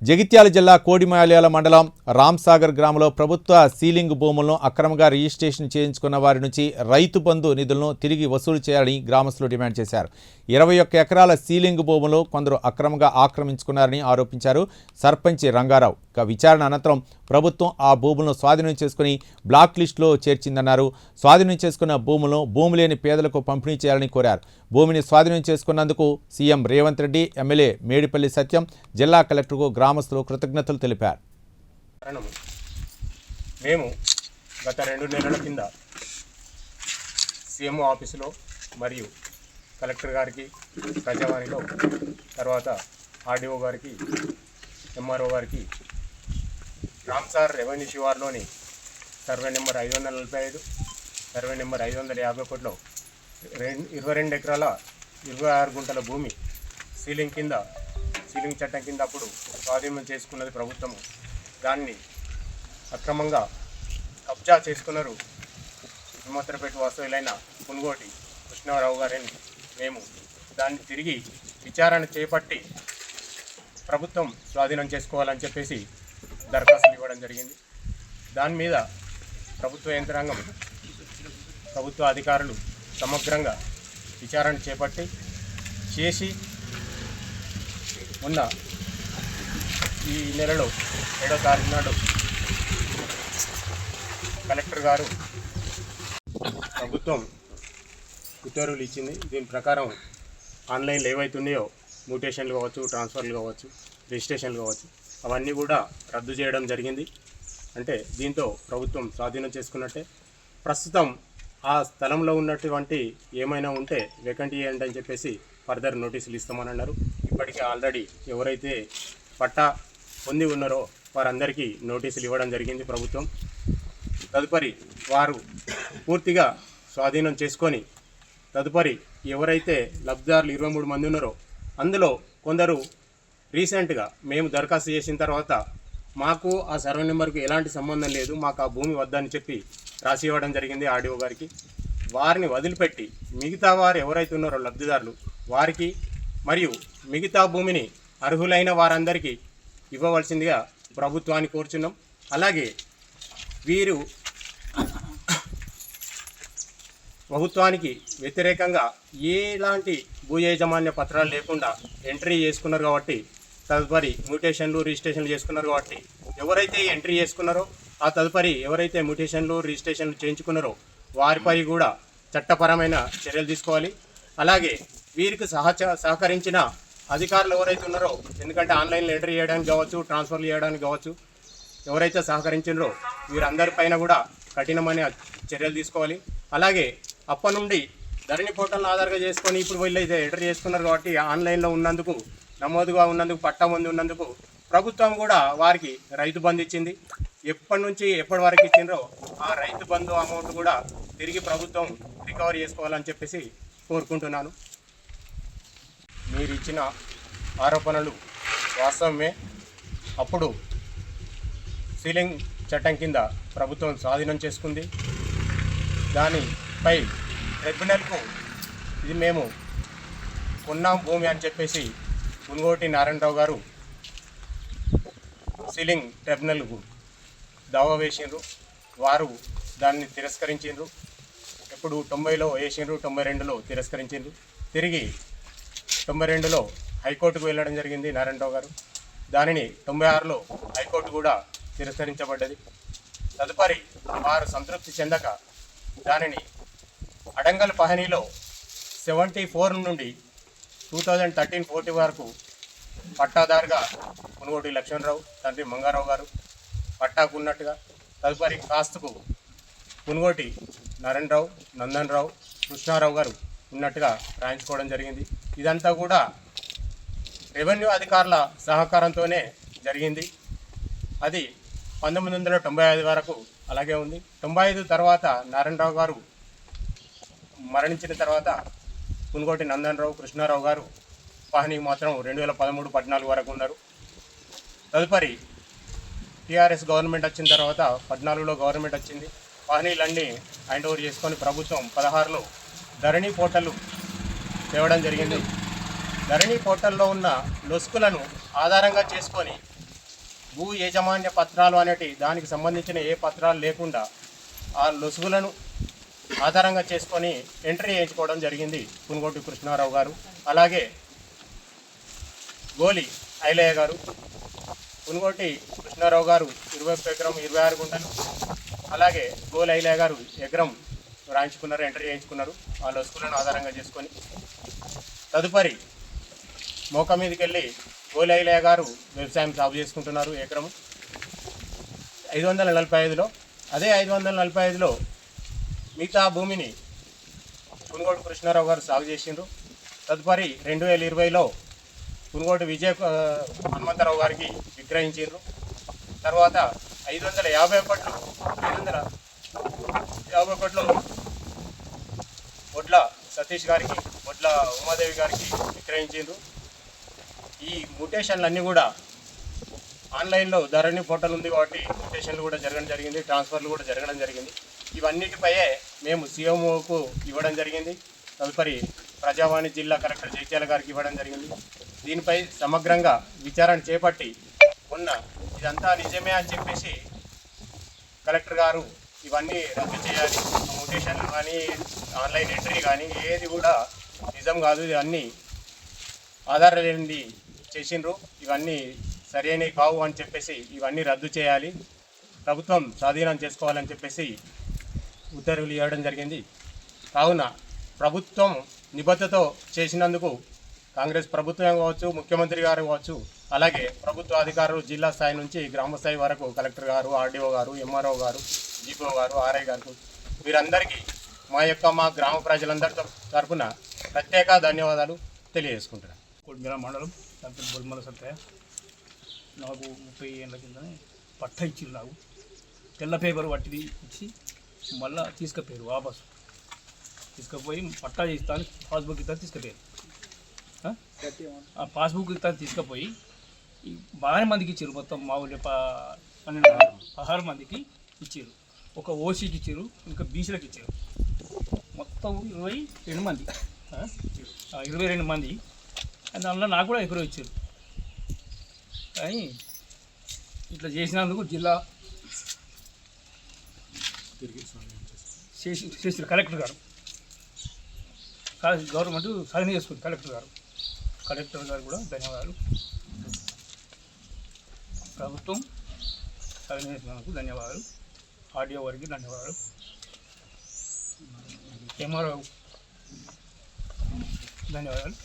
జగిత్యాల జిల్లా కోడిమాల్యాల మండలం రామ్సాగర్ గ్రామంలో ప్రభుత్వ సీలింగ్ భూములను అక్రమంగా రిజిస్ట్రేషన్ చేయించుకున్న వారి నుంచి రైతు బంధు నిధులను తిరిగి వసూలు చేయాలని గ్రామస్తులు డిమాండ్ చేశారు. 21 ఎకరాల సీలింగ్ భూములు కొందరు అక్రమంగా ఆక్రమించుకున్నారని ఆరోపించారు సర్పంచ్ రంగారావు. విచారణ అనంతరం ప్రభుత్వం ఆ భూములను స్వాధీనం చేసుకుని బ్లాక్ లిస్టులో చేర్చిందన్నారు. స్వాధీనం చేసుకున్న భూములను భూమి లేని పేదలకు పంపిణీ చేయాలని కోరారు. భూమిని స్వాధీనం చేసుకున్నందుకు సీఎం రేవంత్ రెడ్డి, ఎమ్మెల్యే మేడిపల్లి సత్యం, జిల్లా కలెక్టర్కు గ్రామస్తులు కృతజ్ఞతలు తెలిపారు. మేము గత 2 నెలల కింద సీఎం ఆఫీసులో మరియు కలెక్టర్ గారికి ప్రజావాణిలో, తర్వాత ఆర్డీఓ గారికి, ఎంఆర్ఓ గారికి రామ్సార్ రెవెన్యూ శివార్లోని సర్వే నెంబర్ 545, సర్వే నెంబర్ 551లో 22 ఎకరాల 26 గుంటల భూమి సీలింగ్ చట్టం కింద అప్పుడు స్వాధీనం చేసుకున్నది ప్రభుత్వము. దాన్ని అక్రమంగా కబ్జా చేసుకున్నారు హిమ్మత్రపేట వాస్తవ్యులైన పునుగోటి కృష్ణారావు గారిని. మేము దాన్ని తిరిగి విచారణ చేపట్టి ప్రభుత్వం స్వాధీనం చేసుకోవాలని చెప్పేసి దరఖాస్తులు ఇవ్వడం జరిగింది. దాని మీద ప్రభుత్వ యంత్రాంగం, ప్రభుత్వ అధికారులు సమగ్రంగా విచారణ చేసి ఉన్న ఈ నెలలో 7వ తారీఖు నాడు కలెక్టర్ గారు ప్రభుత్వం ఉత్తర్వులు ఇచ్చింది. దీని ప్రకారం ఆన్లైన్లో ఏవైతున్నాయో మ్యూటేషన్లు కావచ్చు, ట్రాన్స్ఫర్లు కావచ్చు, రిజిస్ట్రేషన్లు కావచ్చు, అవన్నీ కూడా రద్దు చేయడం జరిగింది. అంటే దీంతో ప్రభుత్వం స్వాధీనం చేసుకున్నట్టే. ప్రస్తుతం ఆ స్థలంలో ఉన్నటువంటి ఏమైనా ఉంటే వేకెంట్ చేయండి అని చెప్పేసి ఫర్దర్ నోటీసులు ఇస్తామని అన్నారు. ఇప్పటికే ఆల్రెడీ ఎవరైతే పట్టా పొంది ఉన్నారో వారందరికీ నోటీసులు ఇవ్వడం జరిగింది ప్రభుత్వం. తదుపరి వారు పూర్తిగా స్వాధీనం చేసుకొని తదుపరి ఎవరైతే లబ్ధిదారులు 23 మంది ఉన్నారో అందులో కొందరు రీసెంట్గా మేము దరఖాస్తు చేసిన తర్వాత మాకు ఆ సర్వే నెంబర్కు ఎలాంటి సంబంధం లేదు, మాకు ఆ భూమి వద్దని చెప్పి రాసి ఇవ్వడం జరిగింది ఆర్డీఓ గారికి. వారిని వదిలిపెట్టి మిగతా వారు ఎవరైతే ఉన్నారో లబ్ధిదారులు వారికి మరియు మిగతా భూమిని అర్హులైన వారందరికీ ఇవ్వవలసిందిగా ప్రభుత్వాన్ని కోరుచున్నాం. అలాగే వీరు ప్రభుత్వానికి వ్యతిరేకంగా ఎలాంటి భూ యాజమాన్య పత్రాలు లేకుండా ఎంట్రీ చేసుకున్నారు కాబట్టి, తదుపరి మ్యూటేషన్లు రిజిస్ట్రేషన్లు చేసుకున్నారు కాబట్టి ఎవరైతే ఎంట్రీ చేసుకున్నారో ఆ తదుపరి ఎవరైతే మ్యూటేషన్లు రిజిస్ట్రేషన్లు చేయించుకున్నారో వారిపై కూడా చట్టపరమైన చర్యలు తీసుకోవాలి. అలాగే వీరికి సహకరించిన అధికారులు ఎవరైతే ఉన్నారో, ఎందుకంటే ఆన్లైన్లో ఎంట్రీ చేయడానికి కావచ్చు, ట్రాన్స్ఫర్లు చేయడానికి కావచ్చు, ఎవరైతే సహకరించారో వీరందరిపైన కూడా కఠినమైన చర్యలు తీసుకోవాలి. అలాగే అప్పటి నుండి ధరణి పోర్టల్ని ఆధారంగా చేసుకొని ఇప్పుడు వీళ్ళైతే ఎంట్రీ చేసుకున్నారు కాబట్టి ఆన్లైన్లో ఉన్నందుకు, నమోదుగా ఉన్నందుకు, పట్టా పొంది ఉన్నందుకు ప్రభుత్వం కూడా వారికి రైతు బంధు ఇచ్చింది. ఎప్పటి నుంచి ఎప్పటి వరకు ఇచ్చిండ్రో ఆ రైతు బంధు అమౌంట్ కూడా తిరిగి ప్రభుత్వం రికవరీ చేసుకోవాలని చెప్పేసి కోరుకుంటున్నాను. మీరు ఇచ్చిన ఆరోపణలు వాస్తవమే. అప్పుడు సీలింగ్ చట్టం కింద ప్రభుత్వం స్వాధీనం చేసుకుంది. దానిపై ట్రిబ్యునల్కు ఇది మేము కొన్నాం భూమి అని చెప్పేసి పునుగోటి నారాయణరావు గారు సీలింగ్ ట్రిబ్యునల్కు దావా వేసిండ్రు. వారు దాన్ని తిరస్కరించిండ్రు. ఎప్పుడు 90లో వేసిండ్రు, 92లో తిరస్కరించిండ్రు. తిరిగి 92లో హైకోర్టుకు వెళ్ళడం జరిగింది నారాయణరావు గారు. దానిని 96లో హైకోర్టు కూడా తిరస్కరించబడ్డది. తదుపరి వారు సంతృప్తి చెందక దానిని అడంగల్ పహనీలో 74 నుండి 2013-14 వరకు పట్టాదారుగా పునుగోటి లక్ష్మణరావు, తండ్రి మంగారావు గారు పట్టాకు ఉన్నట్టుగా, తదుపరి కాస్తుకు పునుగోటి నారాయణరావు, నందన్రావు, కృష్ణారావు గారు ఉన్నట్టుగా రాయించుకోవడం జరిగింది. ఇదంతా కూడా రెవెన్యూ అధికారుల సహకారంతోనే జరిగింది. అది 1995 వరకు అలాగే ఉంది. 95 తర్వాత నారాయణరావు గారు మరణించిన తర్వాత పునుగోటి నందన్రావు, కృష్ణారావు గారు పహనీకి మాత్రం 2013-14 వరకు ఉన్నారు. తదుపరి టీఆర్ఎస్ గవర్నమెంట్ వచ్చిన తర్వాత 14లో గవర్నమెంట్ వచ్చింది. పహనీలన్నీ హ్యాండ్ ఓవర్ చేసుకొని ప్రభుత్వం 16లో ధరణి పోర్టల్ తేవడం జరిగింది. ధరణి పోర్టల్లో ఉన్న లొసుకులను ఆధారంగా చేసుకొని భూ యాజమాన్య పత్రాలు అనేటి దానికి సంబంధించిన ఏ పత్రాలు లేకుండా ఆ లొసుగులను ఆధారంగా చేసుకొని ఎంట్రీ చేయించుకోవడం జరిగింది పునుగోటి కృష్ణారావు గారు. అలాగే గోలి ఐలయ్య గారు, పునుగోటి కృష్ణారావు గారు 21 ఎకరం 26 గుంటలు, అలాగే గోలి ఐలయ్య గారు ఎకరం రాయించుకున్నారు, ఎంట్రీ చేయించుకున్నారు ఆ లొసుగులను ఆధారంగా చేసుకొని. తదుపరి మోక మీదకి వెళ్ళి గోలి ఐలయ్య గారు వ్యవసాయం సాగు చేసుకుంటున్నారు ఎకరం 545లో. అదే 545లో మిగతా భూమిని పునుగోటి కృష్ణారావు గారు సాగు చేసిండ్రు. తదుపరి 2020లో పునుగోటి విజయ హనుమంతరావు గారికి విక్రయించారు. తర్వాత 551లో వడ్ల సతీష్ గారికి, వడ్ల ఉమాదేవి గారికి విక్రయించారు. ఈ మ్యూటేషన్లన్నీ కూడా ఆన్లైన్లో ధరణి పోర్టల్ ఉంది కాబట్టి మ్యూటేషన్లు కూడా జరగడం జరిగింది, ట్రాన్స్ఫర్లు కూడా జరగడం జరిగింది. ఇవన్నిటిపైయే మేము సీఎంఓకు ఇవ్వడం జరిగింది. తదుపరి ప్రజావాణి జిల్లా కలెక్టర్ జగిత్యాల గారికి ఇవ్వడం జరిగింది. దీనిపై సమగ్రంగా విచారణ చేపట్టి ఉన్న ఇదంతా నిజమే అని చెప్పేసి కలెక్టర్ గారు ఇవన్నీ రద్దు చేయాలి, మ్యూటేషన్లు కానీ ఆన్లైన్ ఎంట్రీ కానీ ఏది కూడా నిజం కాదు, ఇవన్నీ ఆధారం లేనిది చేసిండ్రు, ఇవన్నీ సరైనవి కావు అని చెప్పేసి ఇవన్నీ రద్దు చేయాలి, ప్రభుత్వం స్వాధీనం చేసుకోవాలని చెప్పేసి ఉత్తర్వులు ఇవ్వడం జరిగింది. కావున ప్రభుత్వం నిబద్ధతతో చేసినందుకు కాంగ్రెస్ ప్రభుత్వం కావచ్చు, ముఖ్యమంత్రి గారు కావచ్చు, అలాగే ప్రభుత్వ అధికారులు జిల్లా స్థాయి నుంచి గ్రామ స్థాయి వరకు కలెక్టర్ గారు, ఆర్డీఓ గారు, ఎంఆర్ఓ గారు, జీపీఓ గారు, ఆర్ఐ గారు, వీరందరికీ మా గ్రామ ప్రజలందరితో తరఫున ప్రత్యేక ధన్యవాదాలు తెలియజేసుకుంటున్నాను. కొడిమేర మండలం డాక్టర్ బొల్మల సత్తయ్య. నాకు 30 ఏళ్ళ కిందనే పట్ట ఇచ్చింది. నాకు తెల్ల పేపర్ పట్టి ఇచ్చి మళ్ళీ తీసుకుపోయారు, వాపసు తీసుకుపోయి పట్టా ఇస్తాను, పాస్బుక్ ఇస్తాను తీసుకుపోయారు. ఆ పాస్బుక్ ఇస్తాను తీసుకుపోయి బాగానే మందికి ఇచ్చారు. మొత్తం మా ఊళ్ళో 16 మందికి ఇచ్చారు. ఒక ఓసీకి ఇచ్చారు, ఇంకా బీసీలకు ఇచ్చారు. మొత్తం 22 మంది 22 మంది. దానిలో నాకు కూడా ఎక్కువ ఇచ్చారు. కానీ ఇట్లా చేసినందుకు జిల్లా చేసిన కలెక్టర్ గారు, గవర్నమెంట్ సాధన చేసుకుంది. కలెక్టర్ గారు కూడా ధన్యవాదాలు. ప్రభుత్వం సాధన చేసినందుకు ధన్యవాదాలు. ఆడియో వారికి ధన్యవాదాలు. ఎంఆర్ఓ ధన్యవాదాలు.